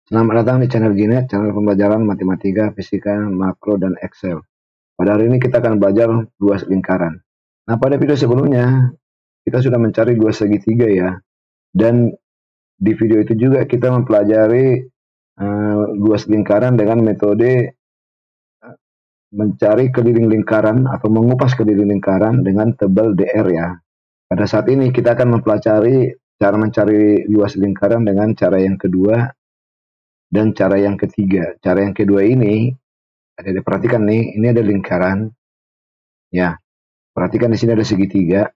Selamat datang di channel Ginet, channel pembelajaran matematika, fisika, makro, dan Excel. Pada hari ini kita akan belajar luas lingkaran. Nah, pada video sebelumnya, kita sudah mencari luas segitiga ya. Dan di video itu juga kita mempelajari luas lingkaran dengan metode mencari keliling lingkaran atau mengupas keliling lingkaran dengan tebal DR ya. Pada saat ini kita akan mempelajari cara mencari luas lingkaran dengan cara yang kedua dan cara yang ketiga. Cara yang kedua ini ada diperhatikan nih, ini ada lingkaran. Ya, perhatikan di sini ada segitiga.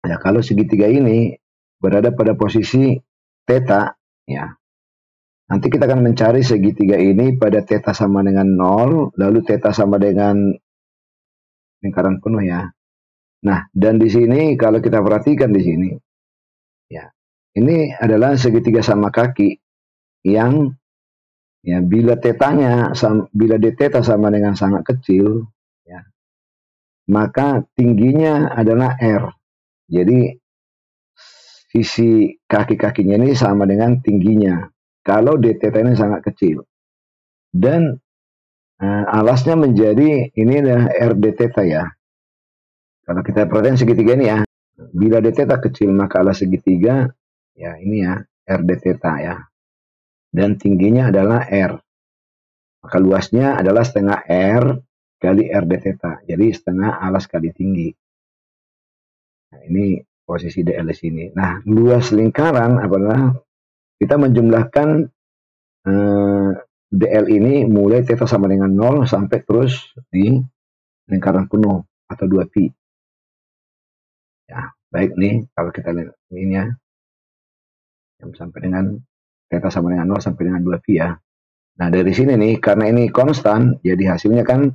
Ya, kalau segitiga ini berada pada posisi theta, ya. Nanti kita akan mencari segitiga ini pada theta sama dengan 0, lalu theta sama dengan lingkaran penuh ya. Nah, dan di sini kalau kita perhatikan di sini, ya, ini adalah segitiga sama kaki yang ya bila bila d theta sama dengan sangat kecil, ya, maka tingginya adalah R. Jadi sisi kaki-kakinya ini sama dengan tingginya. Kalau d theta ini sangat kecil. Dan alasnya menjadi ini adalah R d theta ya. Kalau kita perhatikan segitiga ini ya, bila d theta kecil maka alas segitiga ya ini ya R d theta ya. Dan tingginya adalah R. Maka luasnya adalah setengah R kali R d theta. Jadi setengah alas kali tinggi. Nah, ini posisi DL di sini. Nah, luas lingkaran adalah kita menjumlahkan DL ini mulai theta sama dengan 0 sampai terus di lingkaran penuh atau 2pi. Ya, baik nih kalau kita lihat ini ya. Yang sampai dengan theta sama dengan 0 sampai dengan 2pi ya. Nah, dari sini nih karena ini konstan, jadi hasilnya kan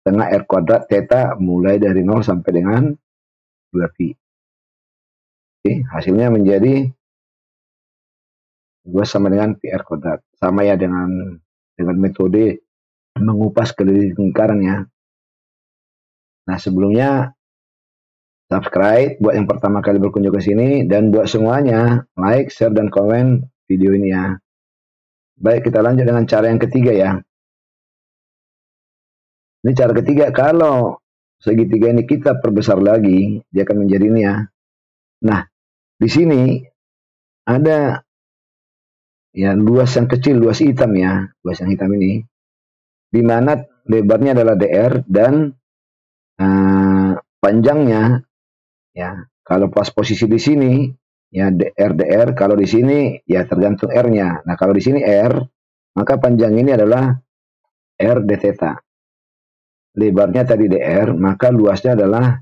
setengah R kuadrat theta mulai dari 0 sampai dengan 2pi. Oke, hasilnya menjadi 2 sama dengan pi R kuadrat. Sama ya dengan metode mengupas keliling lingkaran ya. Nah, sebelumnya subscribe buat yang pertama kali berkunjung ke sini, dan buat semuanya like, share, dan komen video ini ya. Baik, kita lanjut dengan cara yang ketiga ya. Ini cara ketiga, kalau segitiga ini kita perbesar lagi, dia akan menjadi ini ya. Nah, di sini ada ya luas yang kecil, luas hitam ya, luas yang hitam ini, di mana lebarnya adalah DR dan panjangnya ya. Kalau pas posisi di sini ya DR, kalau di sini ya tergantung R-nya. Nah, kalau di sini R, maka panjang ini adalah R d theta. Lebarnya tadi DR, maka luasnya adalah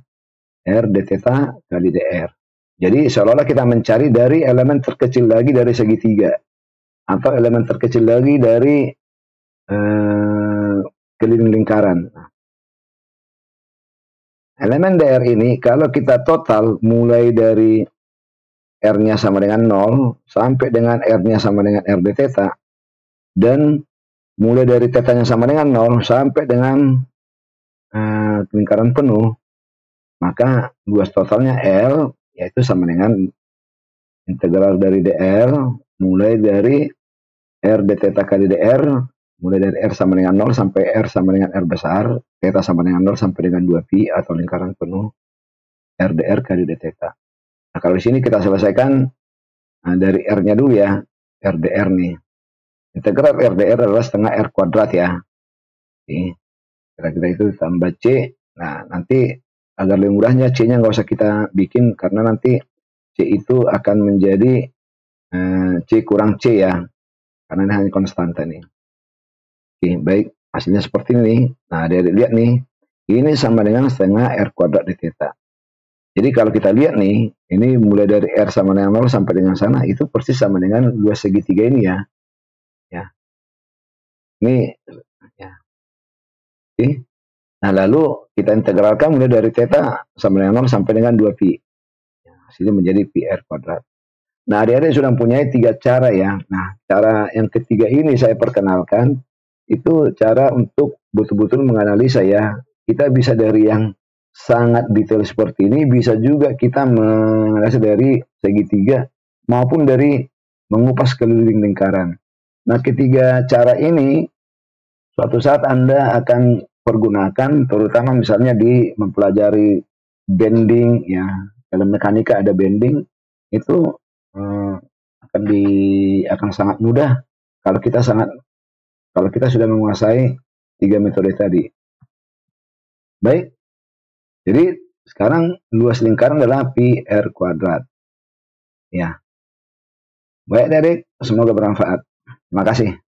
R d theta kali DR. Jadi seolah-olah kita mencari dari elemen terkecil lagi dari segitiga, atau elemen terkecil lagi dari keliling lingkaran. Elemen DR ini kalau kita total mulai dari R-nya sama dengan 0 sampai dengan R-nya sama dengan R d theta, dan mulai dari theta-nya sama dengan 0 sampai dengan lingkaran penuh, maka luas totalnya L yaitu sama dengan integral dari DR mulai dari R d theta kali DR, mulai dari R sama dengan 0 sampai R sama dengan R besar, theta sama dengan 0 sampai dengan 2pi atau lingkaran penuh R dr kali d theta. Nah, kalau di sini kita selesaikan dari R-nya dulu ya, R dr nih. Integral R dr adalah setengah R kuadrat ya. Kira-kira itu tambah C. Nah, nanti agar lebih mudahnya C-nya nggak usah kita bikin, karena nanti C itu akan menjadi C kurang C ya, karena ini hanya konstanta nih. Oke, baik, hasilnya seperti ini. Nah, lihat nih, ini sama dengan setengah R kuadrat d theta. Jadi kalau kita lihat nih, ini mulai dari R sama dengan 0 sampai dengan sana, itu persis sama dengan luas segitiga ini ya. Ya. Ini ya. Oke. Nah, lalu kita integralkan mulai dari theta sama dengan 0 sampai dengan 2pi. Ya, hasilnya menjadi pi R kuadrat. Nah, adik-adik sudah mempunyai 3 cara ya. Nah, cara yang ketiga ini saya perkenalkan, itu cara untuk betul-betul menganalisa ya. Kita bisa dari yang sangat detail seperti ini, bisa juga kita menganalisa dari segitiga maupun dari mengupas keliling lingkaran. Nah, ketiga cara ini suatu saat Anda akan pergunakan, terutama misalnya di mempelajari bending, ya, dalam mekanika ada bending, itu eh, akan sangat mudah kalau kita sudah menguasai tiga metode tadi. Baik, jadi sekarang luas lingkaran adalah pi r kuadrat. Ya, baik Derek, semoga bermanfaat. Terima kasih.